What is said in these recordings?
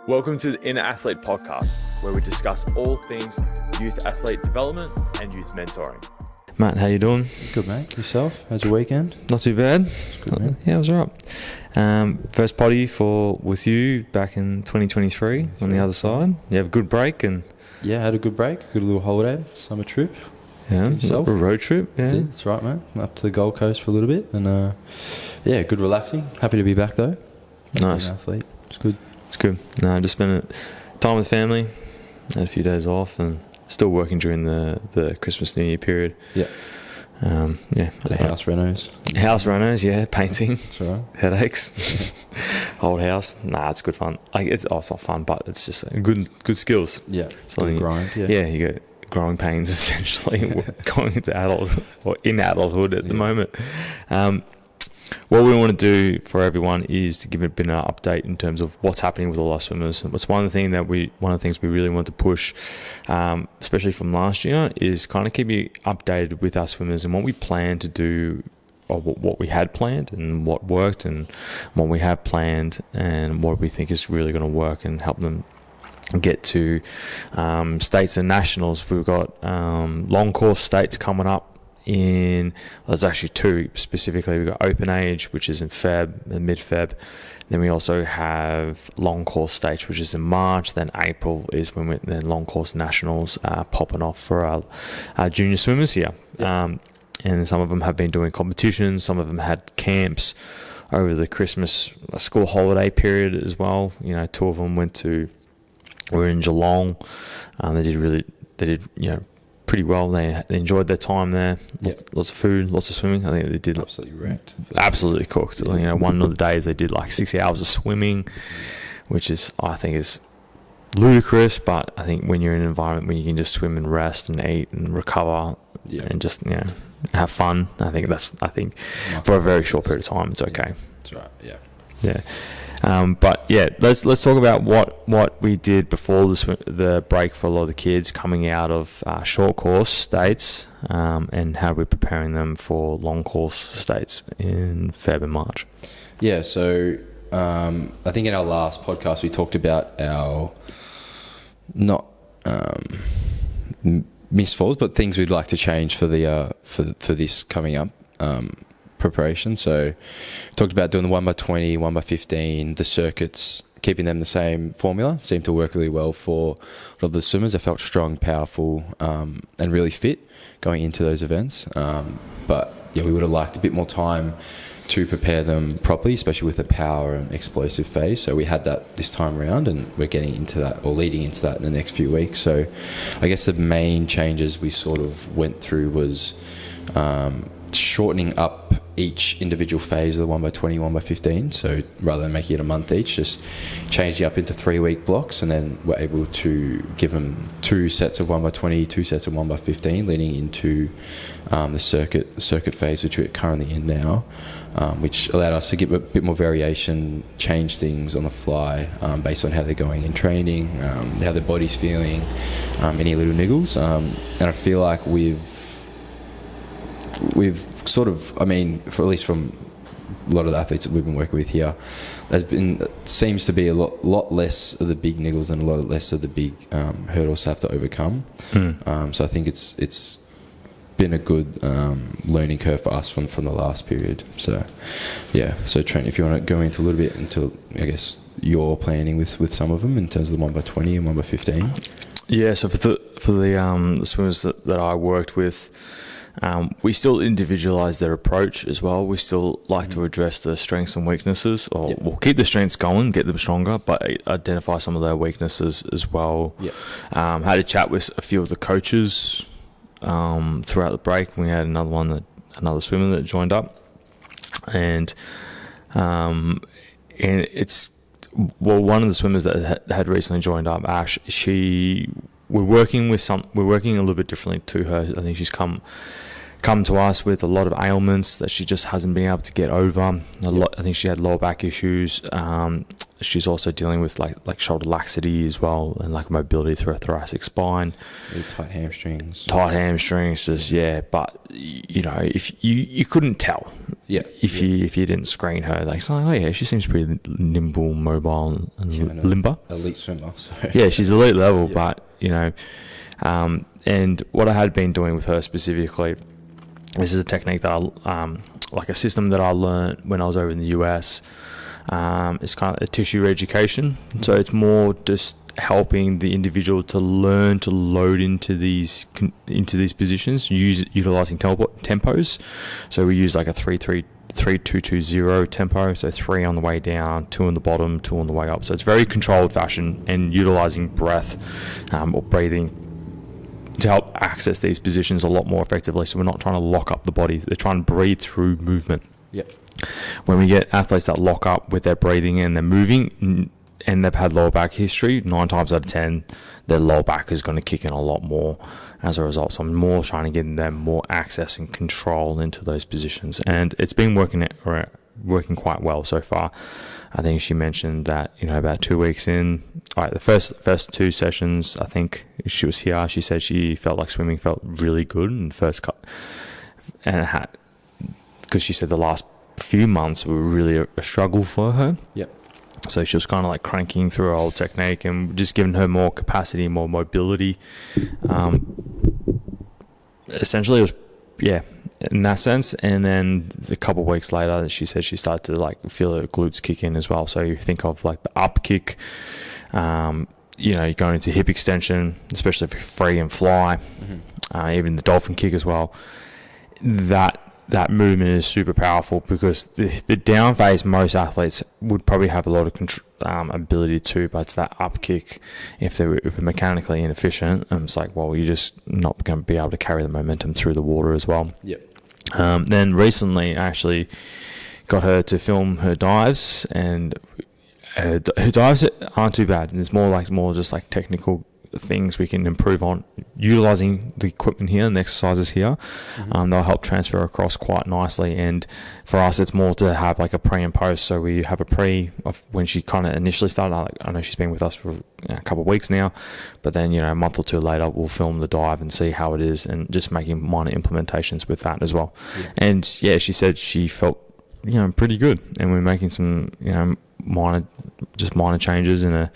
Welcome to the Inner Athlete Podcast, where we discuss all things youth athlete development and youth mentoring. Matt, how you doing? Good, mate. Yourself? How's your weekend? Not too bad. It's good, man. Yeah, it was all right. First potty with you back in 2023 on the other side. You have a good break and Yeah, had a good break. Good little holiday, summer trip. yourself? A road trip. Yeah, Did, that's right, mate. Up to the Gold Coast for a little bit, and yeah, good relaxing. Happy to be back though. Nice. Being an athlete. It's good. It's good. No, just spent time with family. Had a few days off and still working during the Christmas New Year period. Yeah. The house renos. House renos, yeah, painting. That's right. Headaches. Old house. Nah, it's good fun. It's not fun, but it's just good skills. Yeah. Something, Good grind. Yeah. Yeah, you go growing pains essentially going into adulthood or in adulthood at the moment. What we want to do for everyone is to give a bit of an update in terms of what's happening with all our swimmers. And one of the things we really want to push, especially from last year, is kind of keep you updated with our swimmers and what we plan to do, or what we had planned and what worked, and what we have planned and what we think is really going to work and help them get to states and nationals. We've got long course states coming up. There's actually two specifically. We've got Open Age, which is in mid-Feb. Then we also have Long Course Stage, which is in March. Then April is when then Long Course Nationals popping off for our junior swimmers here. And some of them have been doing competitions. Some of them had camps over the Christmas school holiday period as well. Two of them were in Geelong. They did pretty well. They enjoyed their time there. Lots of food, lots of swimming. I think they did Absolutely wrecked. absolutely cooked. One of the days they did like 6 hours of swimming, which I think is ludicrous. But I think when you're in an environment where you can just swim and rest and eat and recover and just have fun, I think for a very short period of time it's okay. That's right. Yeah. Yeah. But yeah, let's talk about what we did before the break for a lot of the kids coming out of short course states, and how we're preparing them for long course states in Feb and March. Yeah. So I think in our last podcast we talked about our not misfalls, but things we'd like to change for the for this coming up. Preparation. So talked about doing the 1x20, 1x15, the circuits, keeping them the same formula. Seemed to work really well for a lot of the swimmers. They felt strong, powerful, and really fit going into those events. But yeah, we would have liked a bit more time to prepare them properly, especially with the power and explosive phase. So we had that this time around, and we're getting into that, or leading into that in the next few weeks. So I guess the main changes we sort of went through was shortening up each individual phase of the 1x20, 1x15. So rather than making it a month each, just changing up into 3-week blocks, and then we're able to give them 2 sets of 1x20, 2 sets of 1x15, leading into the circuit phase, which we're currently in now, which allowed us to get a bit more variation, change things on the fly based on how they're going in training, how their body's feeling, any little niggles. And I feel like we've sort of, for at least from a lot of the athletes that we've been working with here, seems to be a lot less of the big niggles and a lot less of the big hurdles to have to overcome. So I think it's been a good learning curve for us from the last period. So yeah. So Trent, if you want to go into a little bit into, I guess, your planning with some of them in terms of the 1x20 and 1x15. Yeah. So for the swimmers that I worked with. We still individualise their approach as well. We still like to address the strengths and weaknesses, or we'll keep the strengths going, get them stronger, but identify some of their weaknesses as well. Had a chat with a few of the coaches throughout the break. We had another swimmer that joined up, and it's one of the swimmers that had recently joined up, Ash. We're working a little bit differently to her. I think she's come come to us with a lot of ailments that she just hasn't been able to get over. I think she had lower back issues. She's also dealing with like shoulder laxity as well, and like mobility through her thoracic spine. Really tight hamstrings. Just But if you couldn't tell. Yeah. If you didn't screen her, like, it's like, oh yeah, she seems pretty nimble, mobile, and limber. Elite swimmer. So. Yeah, she's elite level, but and what I had been doing with her specifically, this is a technique that like a system that I learned when I was over in the US. It's kind of a tissue education, so it's more just helping the individual to learn to load into these positions, utilizing tempos. So we use like a 3-2-2-0 tempo, so 3 on the way down, 2 on the bottom, 2 on the way up. So it's very controlled fashion and utilizing breath or breathing to help access these positions a lot more effectively. So we're not trying to lock up the body; they're trying to breathe through movement. Yep. When we get athletes that lock up with their breathing and they're moving, and they've had lower back history, 9 times out of 10, their lower back is going to kick in a lot more as a result. So I'm more trying to get them more access and control into those positions. And it's been working quite well so far. I think she mentioned that, about 2 weeks in, the first 2 sessions, I think she was here, she said she felt like swimming felt really good in the first cut. And it had, because she said the last few months were really a struggle for her. Yep. So she was kind of like cranking through her old technique and just giving her more capacity, more mobility. Essentially, it was, in that sense. And then a couple of weeks later, she said she started to like feel her glutes kick in as well. So you think of like the up kick, you're going into hip extension, especially if you're free and fly, even the dolphin kick as well. That movement is super powerful because the down phase, most athletes would probably have a lot of ability to, but it's that up kick. If they're mechanically inefficient, it's like, well, you're just not going to be able to carry the momentum through the water as well. Yep. Then recently, I actually got her to film her dives, and her dives aren't too bad. It's more just like technical things we can improve on utilizing the equipment here and the exercises here. They'll help transfer across quite nicely, and for us it's more to have like a pre and post. So we have a pre of when she kind of initially started. I know she's been with us for a couple of weeks now, but then a month or 2 later we'll film the dive and see how it is, and just making minor implementations with that as well. And she said she felt pretty good, and we're making some minor changes in her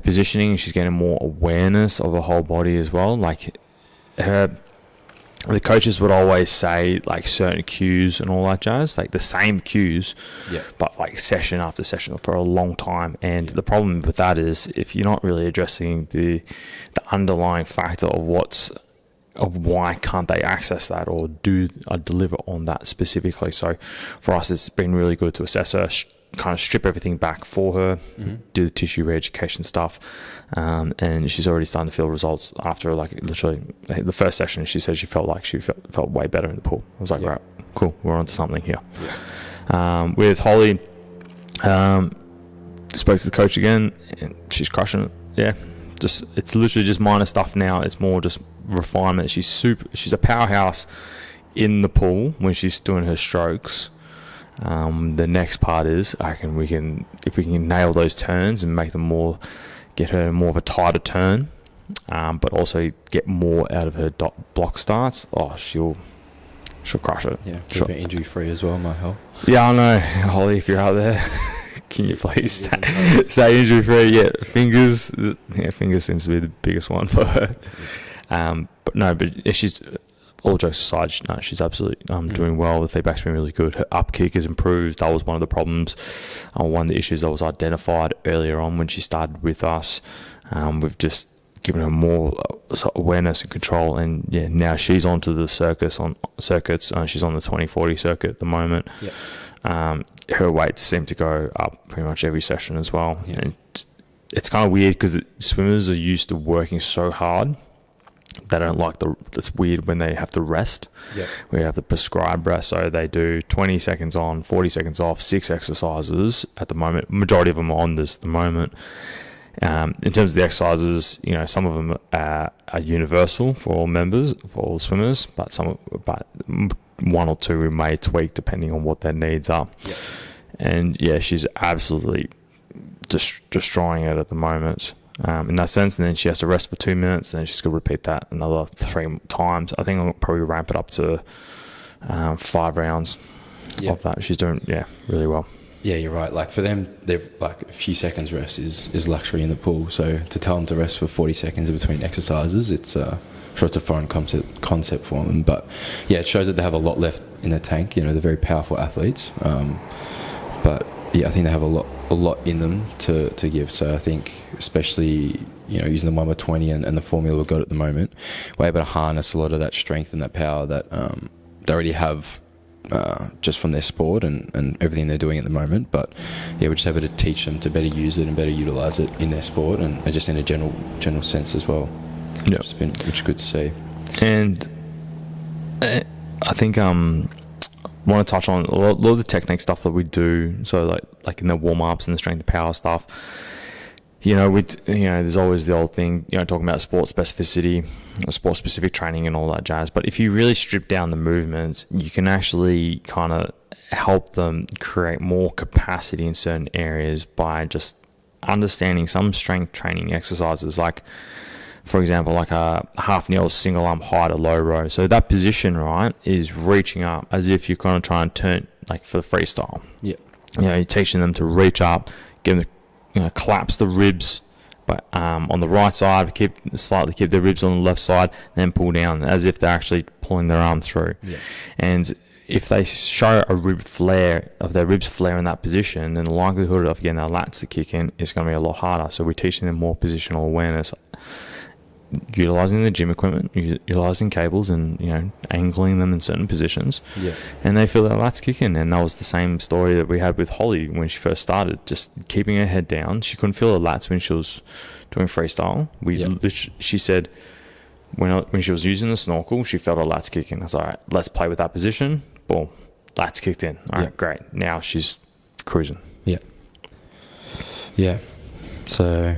positioning. She's getting more awareness of her whole body as well. Like the coaches would always say like certain cues and all that jazz, like the same cues, but like session after session for a long time. And the problem with that is if you're not really addressing the underlying factor of why can't they access that or deliver on that specifically. So for us, it's been really good to assess her, kind of strip everything back for her, do the tissue re-education stuff, and she's already starting to feel results after like literally the first session. She said she felt felt way better in the pool. I was like, right, cool, we're onto something here. With Holly, spoke to the coach again, and she's crushing it. It's literally just minor stuff now. It's more just refinement. She's a powerhouse in the pool when she's doing her strokes. The next part is if we can nail those turns and make them get her more of a tighter turn, but also get more out of her block starts. She'll crush it. Yeah, keep her injury free as well might help. Yeah, I know, Holly, if you're out there, can you please stay injury free? Yeah, fingers. Yeah, fingers seems to be the biggest one for her. But she's. All jokes aside, she's absolutely doing well. The feedback's been really good. Her up kick has improved. That was one of the problems, one of the issues that was identified earlier on when she started with us. We've just given her more awareness and control, and now she's onto the circuits. She's on the 2040 circuit at the moment. Her weights seem to go up pretty much every session as well. And it's kind of weird because the swimmers are used to working so hard. They don't like it's weird when they have to rest. We have the prescribed rest, so they do 20 seconds on, 40 seconds off, 6 exercises at the moment. Majority of them are on this at the moment. In terms of the exercises, some of them are universal for all members, for all swimmers, but one or two we may tweak depending on what their needs are. Yep. And yeah, she's absolutely destroying it at the moment in that sense. And then she has to rest for 2 minutes, and then she's going to repeat that another 3 times. I think I'll probably ramp it up to 5 rounds of that. She's doing really well. Yeah, you're right. Like for them, they've like a few seconds rest is luxury in the pool. So to tell them to rest for 40 seconds in between exercises, it's sure it's a foreign concept for them. But yeah, it shows that they have a lot left in the tank. They're very powerful athletes. But yeah, I think they have a lot in them to give. So I think especially using the 1x20 and the formula we've got at the moment, we're able to harness a lot of that strength and that power that they already have. Just from their sport and everything they're doing at the moment, but yeah, we're just able to teach them to better use it and better utilize it in their sport and just in a general sense as well. Yeah, which is good to see. And I think want to touch on a lot of the technique stuff that we do. So like in the warm ups and the strength and power stuff. There's always the old thing, talking about sport specificity, sport specific training and all that jazz. But if you really strip down the movements, you can actually kind of help them create more capacity in certain areas by just understanding some strength training exercises. Like, for example, like a half kneel, single arm high to low row. So that position, right, is reaching up as if you're kind of trying to turn, like for the freestyle. Yeah. You're teaching them to reach up, give them collapse the ribs, but on the right side, keep their ribs on the left side, then pull down as if they're actually pulling their arm through. Yeah. And if they show a rib flare, of their ribs flare in that position, then the likelihood of getting their lats to kick in is going to be a lot harder. So we're teaching them more positional awareness, utilizing the gym equipment, utilizing cables, and angling them in certain positions. Yeah. And they feel their lats kick in. And that was the same story that we had with Holly when she first started, just keeping her head down. She couldn't feel her lats when she was doing freestyle. She said when she was using the snorkel, she felt her lats kick in. I was like, all right, let's play with that position. Boom, lats kicked in. All right, great. Now she's cruising. Yeah. So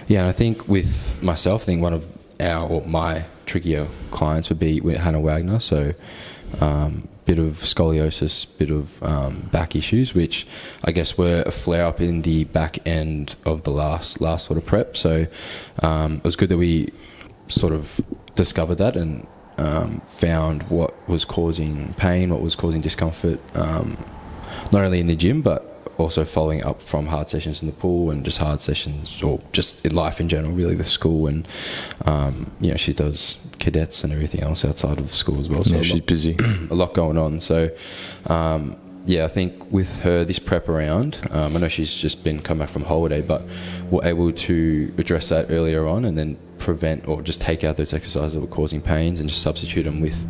yeah, and I think with myself, I think one of my trickier clients would be with Hannah Wagner. So bit of scoliosis, bit of back issues, which I guess were a flare up in the back end of the last sort of prep. So it was good that we sort of discovered that and found what was causing pain, what was causing discomfort, not only in the gym but also following up from hard sessions in the pool and just hard sessions or just in life in general, really, with school. And she does cadets and everything else outside of school as well, so she's busy. A lot going on. So I think with her this prep around, I know she's just been come back from holiday, but we're able to address that earlier on and then prevent or just take out those exercises that were causing pains and just substitute them with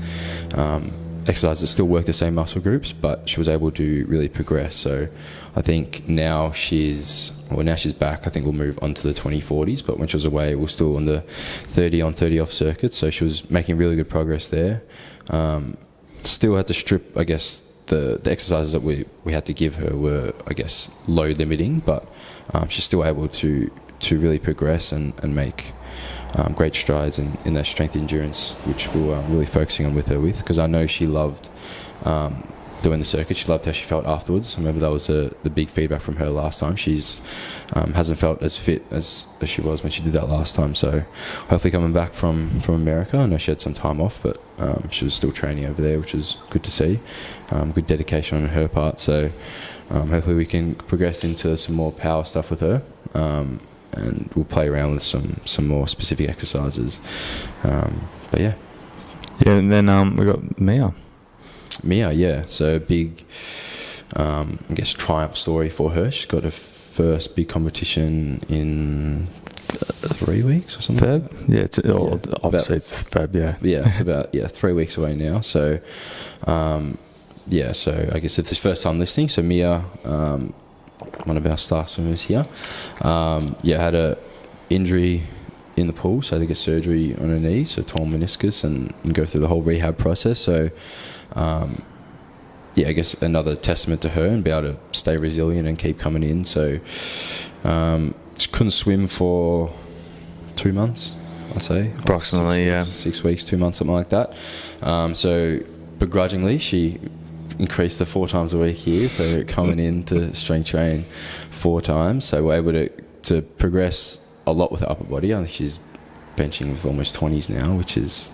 exercises that still work the same muscle groups, but she was able to really progress. So I think now she's back. I think we'll move on to the 2040s, but when she was away, we were still on the 30 on 30 off circuit. So she was making really good progress there. Still had to strip, I guess, the exercises that we had to give her were, I guess, load limiting, but she's still able to really progress and make great strides in that strength endurance, which we're really focusing on with her because I know she loved doing the circuit. She loved how she felt afterwards. I remember that was the big feedback from her last time. She's hasn't felt as fit as she was when she did that last time. So hopefully coming back from America, I know she had some time off, but she was still training over there, which is good to see. Good dedication on her part. So hopefully we can progress into some more power stuff with her. And we'll play around with some more specific exercises. But yeah. Yeah, and then we got Mia. Yeah. So big, I guess, triumph story for her. She's got her first big competition in 3 weeks or something. Feb? Yeah, obviously it's Feb, yeah. Yeah, it's about 3 weeks away now. So, so I guess it's his first time listening. So Mia, one of our star swimmers here, had a injury in the pool, so had to get surgery on her knee, so torn meniscus, and go through the whole rehab process. So I guess another testament to her and be able to stay resilient and keep coming in. So she couldn't swim for 2 months, I'd say. Approximately, 6 weeks, 2 months, something like that. So begrudgingly, she increased the 4 times a week here, so coming in to strength train 4 times. So we're able to progress a lot with the upper body. I think she's benching with almost 20s now, which is...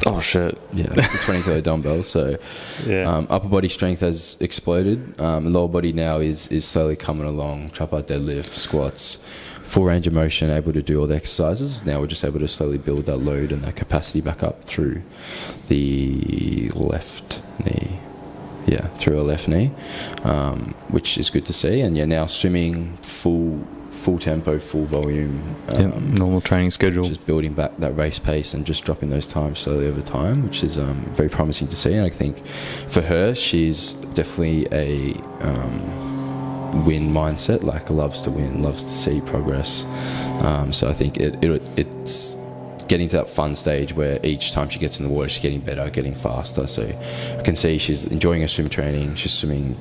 oh, shit. Yeah, 20 kilo dumbbells. So upper body strength has exploded. Lower body now is slowly coming along. Trap out, deadlift, squats, full range of motion, able to do all the exercises. Now we're just able to slowly build that load and that capacity back up through the left knee. Yeah, through her left knee, which is good to see. And now swimming full tempo, full volume. Normal training schedule. Just building back that race pace and just dropping those times slowly over time, which is very promising to see. And I think for her, she's definitely a win mindset, like loves to win, loves to see progress. So I think it's getting to that fun stage where each time she gets in the water, she's getting better, getting faster. So I can see she's enjoying her swim training. She's swimming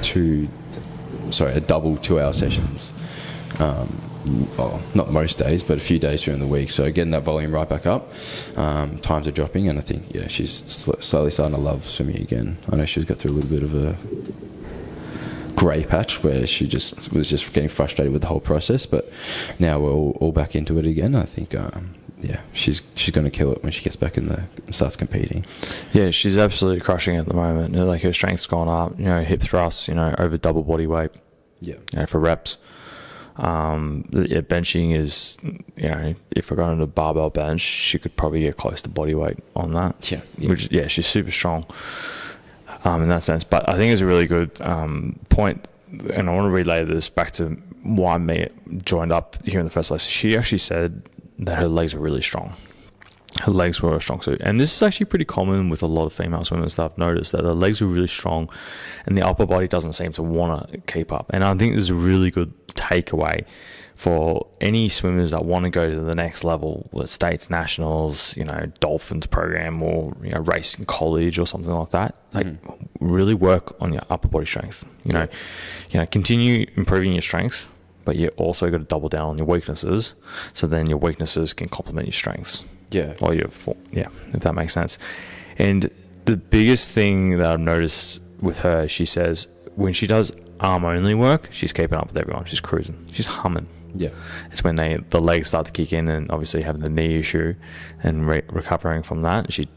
a double 2-hour sessions. Not most days, but a few days during the week. So getting that volume right back up. Times are dropping, and I think she's slowly starting to love swimming again. I know she's got through a little bit of a grey patch where she was just getting frustrated with the whole process, but now we're all back into it again. I think she's going to kill it when she gets back in there and starts competing. Yeah, she's absolutely crushing it at the moment. Like, her strength's gone up, hip thrusts, over double body weight. Yeah. For reps. Benching is, if I got on a barbell bench, she could probably get close to body weight on that. Yeah. Which, she's super strong in that sense. But I think it's a really good point, and I want to relay this back to why me joined up here in the first place. She actually said that her legs were really strong. Her legs were a strong suit. And this is actually pretty common with a lot of female swimmers that I've noticed, that their legs are really strong and the upper body doesn't seem to want to keep up. And I think this is a really good takeaway for any swimmers that want to go to the next level, with states, nationals, Dolphins program, or race in college or something like that. Like, really work on your upper body strength. Continue improving your strengths, but you also got to double down on your weaknesses, so then your weaknesses can complement your strengths. Or if that makes sense. And the biggest thing that I've noticed with her, she says, when she does arm only work, she's keeping up with everyone. She's cruising. She's humming. Yeah. It's when the legs start to kick in, and obviously having the knee issue and recovering from that, she,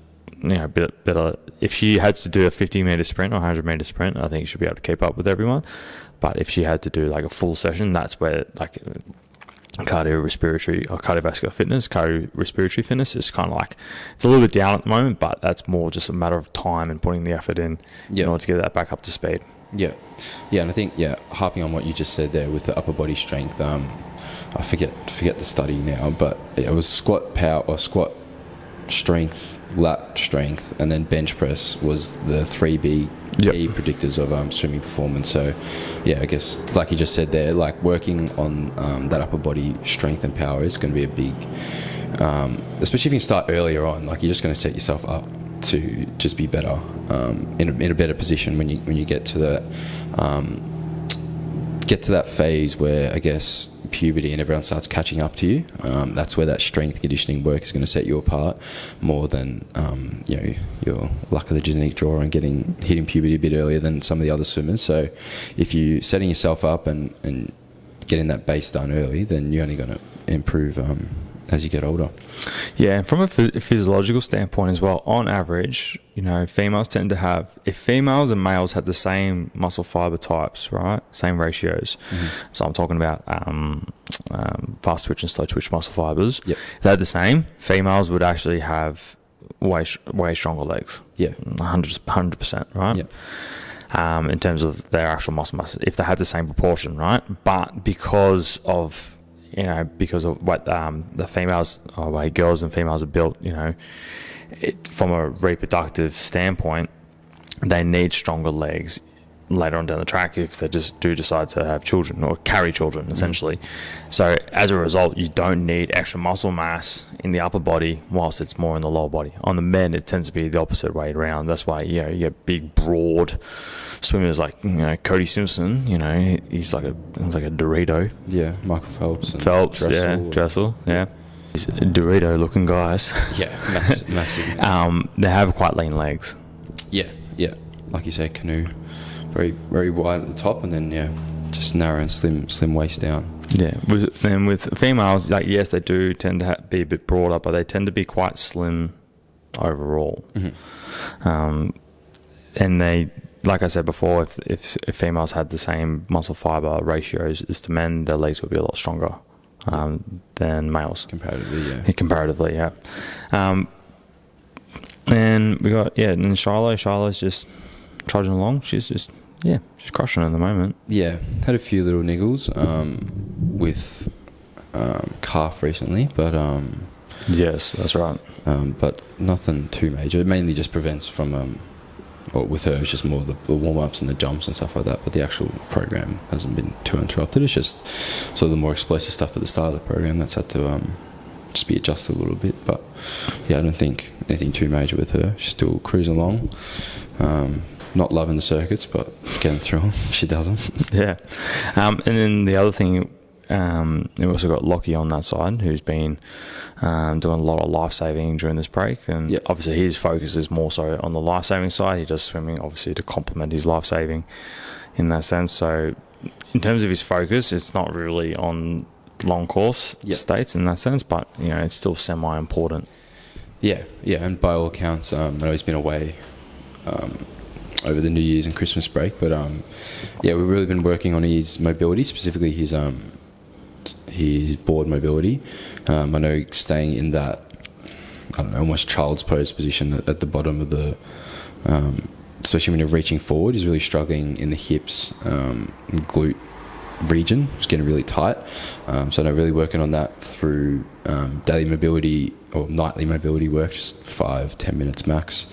better. If she had to do a 50-meter sprint or 100-meter sprint, I think she'll be able to keep up with everyone. But if she had to do like a full session, that's where cardiovascular fitness, cardiorespiratory fitness is kind of like, it's a little bit down at the moment, but that's more just a matter of time and putting the effort in order to get that back up to speed. And I think harping on what you just said there with the upper body strength, I forget the study now, but it was squat power or squat strength, lat strength, and then bench press was the 3 key predictors of swimming performance. So I guess like you just said there, like working on that upper body strength and power is going to be a big, especially if you start earlier on, like you're just going to set yourself up to just be better, in a better position when you get to that phase where I guess puberty and everyone starts catching up to you. That's where that strength conditioning work is going to set you apart more than your luck of the genetic draw and hitting puberty a bit earlier than some of the other swimmers. So if you're setting yourself up and getting that base done early, then you're only going to improve as you get older. Yeah, and from a physiological standpoint as well, on average, females tend to have, if females and males had the same muscle fiber types, right, same ratios. So I'm talking about fast twitch and slow twitch muscle fibers. If they had the same, females would actually have way stronger legs. 100%, right? In terms of their actual muscle mass, if they had the same proportion, right? But because of what the females, or way girls and females are built, from a reproductive standpoint, they need stronger legs later on down the track if they just do decide to have children or carry children, essentially. So as a result, you don't need extra muscle mass in the upper body whilst it's more in the lower body. On the men, it tends to be the opposite way around. That's why, you know, you get big, broad swimmers like, you know, Cody Simpson, you know, he's like a Dorito. Yeah, Michael Phelps. And Dressel, yeah. These Dorito-looking guys. Yeah, massive. They have quite lean legs. Yeah. Like you say, canoe, very, very wide at the top, and then just narrow and slim waist down. Yeah, and with females, like, yes, they do tend to be a bit broader, but they tend to be quite slim overall. And they, like I said before, if females had the same muscle fiber ratios as the men, their legs would be a lot stronger than males. Comparatively, yeah. And we got, and Shiloh. Shiloh's just trudging along. She's crushing it at the moment. Yeah, had a few little niggles with calf recently, but yes, that's right. But nothing too major. It mainly just prevents from with her, it's just more the warm-ups and the jumps and stuff like that, but the actual program hasn't been too interrupted. It's just sort of the more explosive stuff at the start of the program that's had to just be adjusted a little bit. But I don't think anything too major with her. She's still cruising along, not loving the circuits, but getting through them. She does them. Yeah. And then the other thing, we've also got Lockie on that side, who's been doing a lot of life-saving during this break, and obviously his focus is more so on the life-saving side. He does swimming obviously to complement his life-saving in that sense. So in terms of his focus, it's not really on long course states in that sense, but you know, it's still semi-important. Yeah, and by all accounts, I know he's been away over the New Year's and Christmas break, but we've really been working on his mobility, specifically his board mobility. I know staying in that, almost child's pose position at the bottom of the, especially when you're reaching forward, is really struggling in the hips, glute region. It's getting really tight. So I'm really working on that through daily mobility or nightly mobility work, just 5-10 minutes max.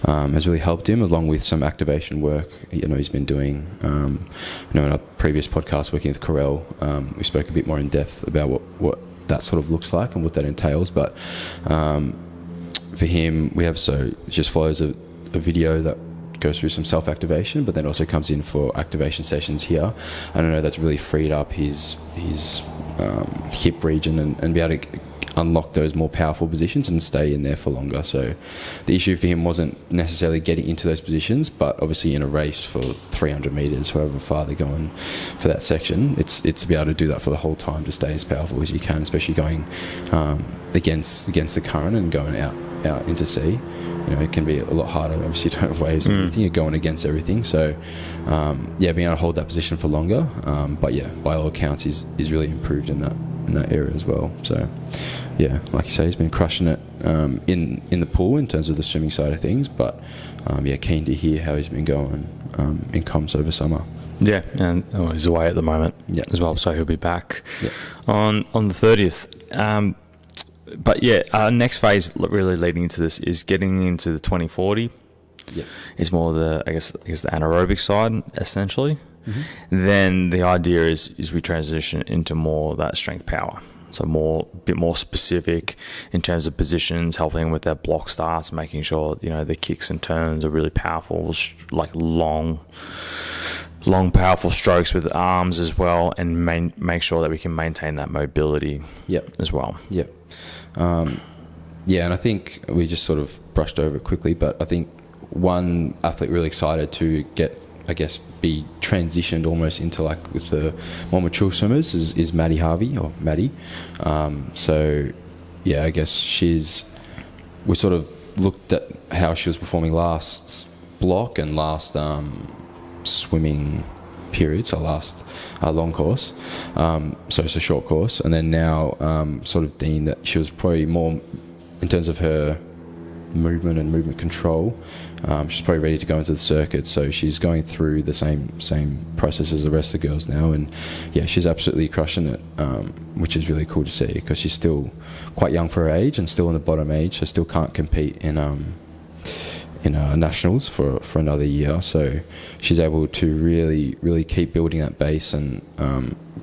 Has really helped him, along with some activation work he's been doing. In our previous podcast working with Corel, we spoke a bit more in depth about what that sort of looks like and what that entails. But for him, we have just follows a video that goes through some self-activation, but then also comes in for activation sessions here. I don't know, that's really freed up his hip region and be able to unlock those more powerful positions and stay in there for longer. So the issue for him wasn't necessarily getting into those positions, but obviously in a race for 300 metres, however far they're going for that section, it's to be able to do that for the whole time, to stay as powerful as you can, especially going against the current and going out into sea. It can be a lot harder. Obviously, you don't have waves and everything. You're going against everything. So, being able to hold that position for longer. But by all accounts, he's really improved in that area as well. So, like you say, he's been crushing it in the pool in terms of the swimming side of things. But keen to hear how he's been going in comps over summer. Yeah, and he's away at the moment as well, so he'll be back on the 30th. But our next phase really leading into this is getting into the 2040. It's more the anaerobic side, essentially. Then the idea is we transition into more that strength power. So bit more specific in terms of positions, helping with their block starts, making sure the kicks and turns are really powerful, like long powerful strokes with arms as well, and make sure that we can maintain that mobility as well. And I think we just sort of brushed over it quickly, but I think one athlete really excited to be transitioned almost into with the more mature swimmers is Maddie Harvey, or Maddie. I guess we sort of looked at how she was performing last block and last swimming period, so last long course, so it's a short course, and then now sort of deemed that she was probably more in terms of her movement and movement control. She's probably ready to go into the circuit, so she's going through the same process as the rest of the girls now, and she's absolutely crushing it, which is really cool to see, because she's still quite young for her age and still in the bottom age, so still can't compete in nationals for another year. So she's able to really keep building that base and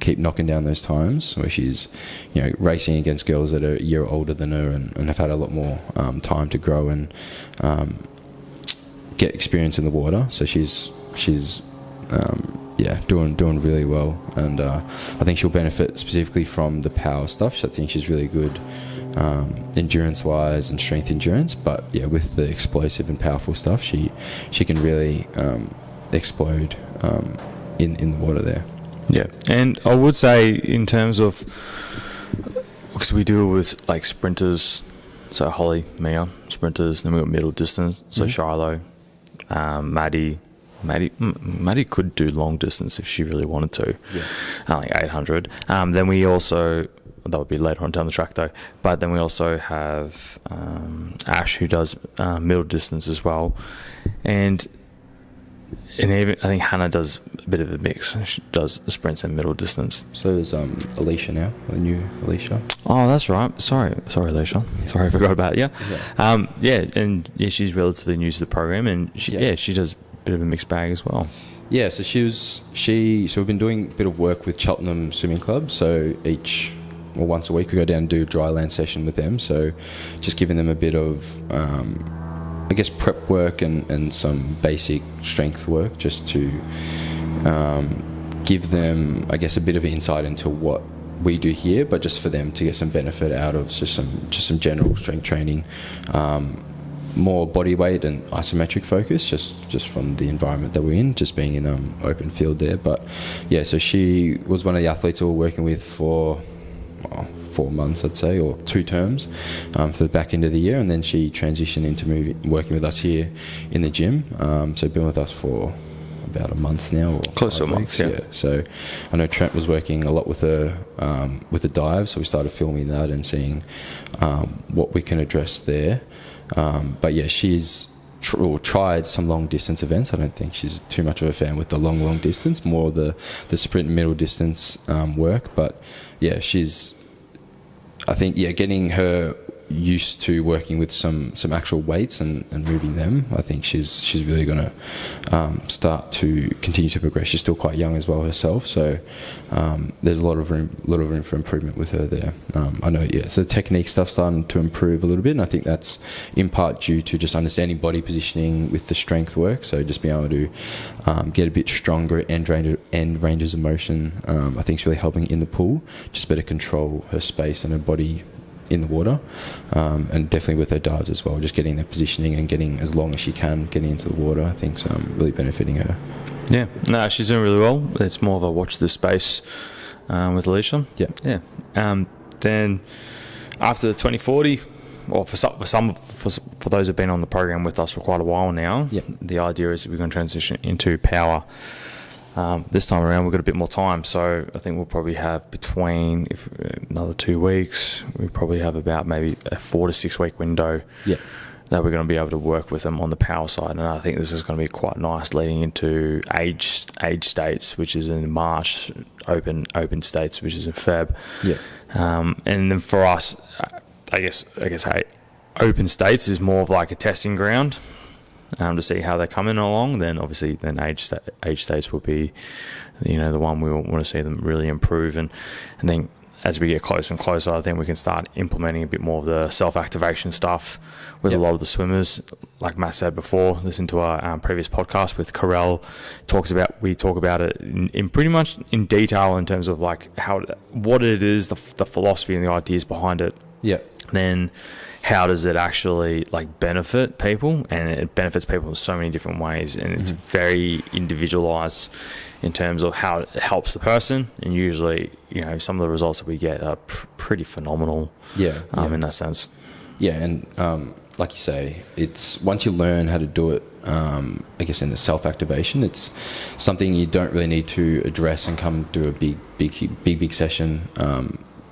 keep knocking down those times where she's racing against girls that are a year older than her and have had a lot more time to grow and get experience in the water. So she's doing really well, and I think she'll benefit specifically from the power stuff. So I think she's really good endurance wise and strength endurance, but with the explosive and powerful stuff, she can really explode in the water there. Yeah, and I would say in terms of, because we deal with like sprinters, so Holly, Mia, sprinters, then we've got middle distance, so Shiloh, Maddie could do long distance if she really wanted to, like 800. Then we also, that would be later on down the track though, but then we also have Ash, who does middle distance as well, and even I think Hannah does a bit of a mix. She does sprints and middle distance. So there's Alicia now, the new Alicia. Oh, that's right. Sorry, Alicia. Sorry, I forgot about you. And she's relatively new to the program, and she does a bit of a mixed bag as well. Yeah, so so we've been doing a bit of work with Cheltenham Swimming Club. So once a week we go down and do a dry land session with them. So just giving them a bit of prep work and some basic strength work, just to give them, a bit of insight into what we do here, but just for them to get some benefit out of just some general strength training, more body weight and isometric focus, just from the environment that we're in, just being in open field there. But so she was one of the athletes we were working with for 4 months, I'd say, or 2 terms for the back end of the year, and then she transitioned into working with us here in the gym. So been with us for about a month now, or close to a month. Yeah. So I know Trent was working a lot with her with the dive, so we started filming that and seeing what we can address there. But she's tried some long distance events. I don't think she's too much of a fan with the long distance, more the sprint and middle distance work. But she's, I think, getting her used to working with some actual weights and moving them. I think she's really going to start to continue to progress. She's still quite young as well herself, so there's a lot of room for improvement with her there. I know, so the technique stuff's starting to improve a little bit, and I think that's in part due to just understanding body positioning with the strength work. So just being able to get a bit stronger at end ranges of motion, I think is really helping in the pool. Just better control her space and her body in the water, and definitely with her dives as well, just getting the positioning and getting as long as she can getting into the water, I think is really benefiting her. Yeah, no, she's doing really well. It's more of a watch this space with Alicia. Then after the 2040, or for those who've been on the program with us for quite a while now, the idea is that we're going to transition into power. This time around we've got a bit more time, so I think we'll probably have between another 2 weeks, we probably have about maybe a 4 to 6 week window that we're going to be able to work with them on the power side. And I think this is going to be quite nice leading into age states, which is in March, open states, which is in Feb. And then for us, I guess open states is more of like a testing ground to see how they're coming along. Then obviously age states will be the one we want to see them really improve, and then as we get closer and closer, I think we can start implementing a bit more of the self-activation stuff with a lot of the swimmers. Like Matt said before, listen to our previous podcast with Carell. We talk about it in pretty much in detail in terms of like what it is, the philosophy and the ideas behind it. Then how does it actually like benefit people? And it benefits people in so many different ways, and it's very individualized in terms of how it helps the person. And usually, some of the results that we get are pretty phenomenal. In that sense. And like you say, it's once you learn how to do it, I guess in the self-activation, it's something you don't really need to address and come do a big session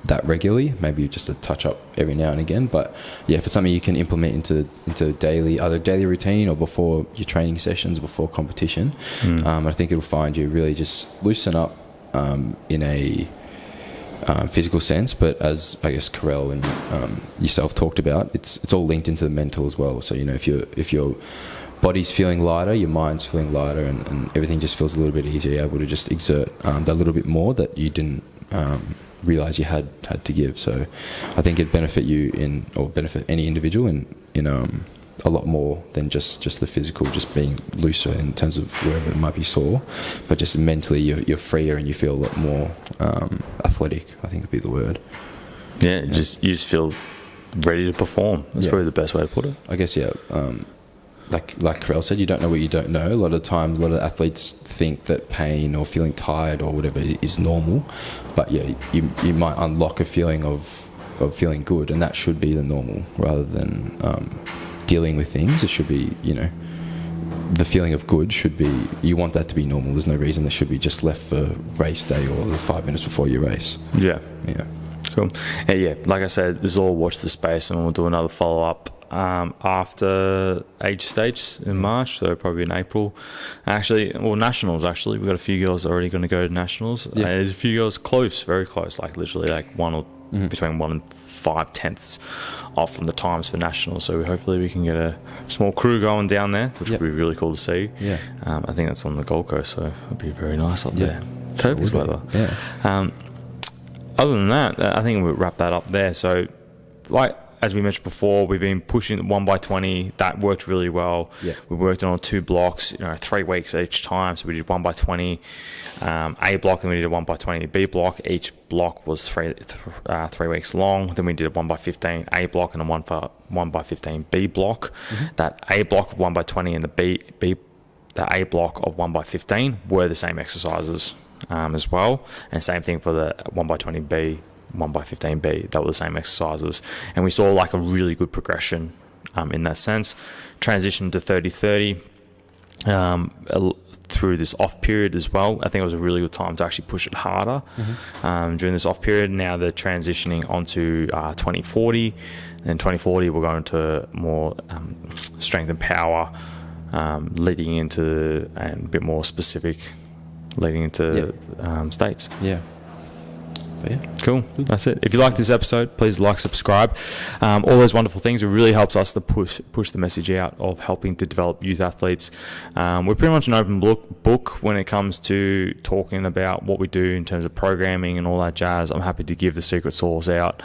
that regularly. Maybe just a touch up every now and again, but if it's something you can implement into daily routine or before your training sessions, before competition, I think it'll find you really just loosen up in a physical sense, but as I guess Carell and yourself talked about, it's all linked into the mental as well. So if your body's feeling lighter, your mind's feeling lighter, and everything just feels a little bit easier, you're able to just exert that little bit more that you didn't realize you had to give. So I think it'd benefit you or benefit any individual in a lot more than just the physical, just being looser in terms of wherever it might be sore, but just mentally you're freer and you feel a lot more athletic, I think would be the word. Yeah, you just feel ready to perform. That's probably the best way to put it. I guess, yeah. Like Carell said, you don't know what you don't know. A lot of times, a lot of athletes think that pain or feeling tired or whatever is normal, but yeah, you might unlock a feeling of feeling good, and that should be the normal rather than dealing with things. It should be, the feeling of good should be, you want that to be normal. There's no reason that should be just left for race day or the 5 minutes before your race. Yeah. Cool. Yeah, like I said, this is all watch the space, and we'll do another follow up after age stage in March, so probably in April. Nationals. Actually, we've got a few girls already going to go to nationals. Yeah. There's a few girls close, very close, like literally like between 1 and 5/10 off from the times for nationals. So hopefully we can get a small crew going down there, which would be really cool to see. Yeah. I think that's on the Gold Coast, so it'd be very nice up there. Perfect weather. Yeah. Other than that, I think we'll wrap that up there. So, as we mentioned before, we've been pushing the 1x20. That worked really well. Yeah. We worked on 2 blocks, 3 weeks each time. So we did 1x20 A block, then we did a 1x20 B block. Each block was 3 weeks long. Then we did a 1x15 A block and a 1x15 B block. Mm-hmm. That A block of 1x20 and the A block of 1x15 were the same exercises as well. And same thing for the 1x20B, 1x15B, that were the same exercises, and we saw like a really good progression in that sense. Transition to 30-30 through this off period as well. I think it was a really good time to actually push it harder during this off period. Now they're transitioning onto 20-40, and 20-40 we're going to more strength and power, leading into and a bit more specific leading into states. Yeah. But yeah, cool. That's it. If you like this episode, please like, subscribe, all those wonderful things. It really helps us to push the message out of helping to develop youth athletes. We're pretty much an open book when it comes to talking about what we do in terms of programming and all that jazz. I'm happy to give the secret sauce out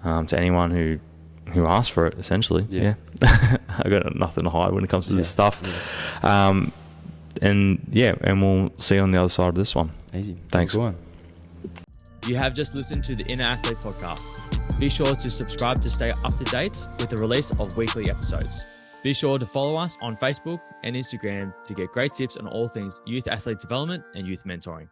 to anyone who asks for it, essentially. Yeah. I got nothing to hide when it comes to this stuff. And we'll see you on the other side of this one. Easy. Thanks. Go on. You have just listened to the Inner Athlete podcast. Be sure to subscribe to stay up to date with the release of weekly episodes. Be sure to follow us on Facebook and Instagram to get great tips on all things youth athlete development and youth mentoring.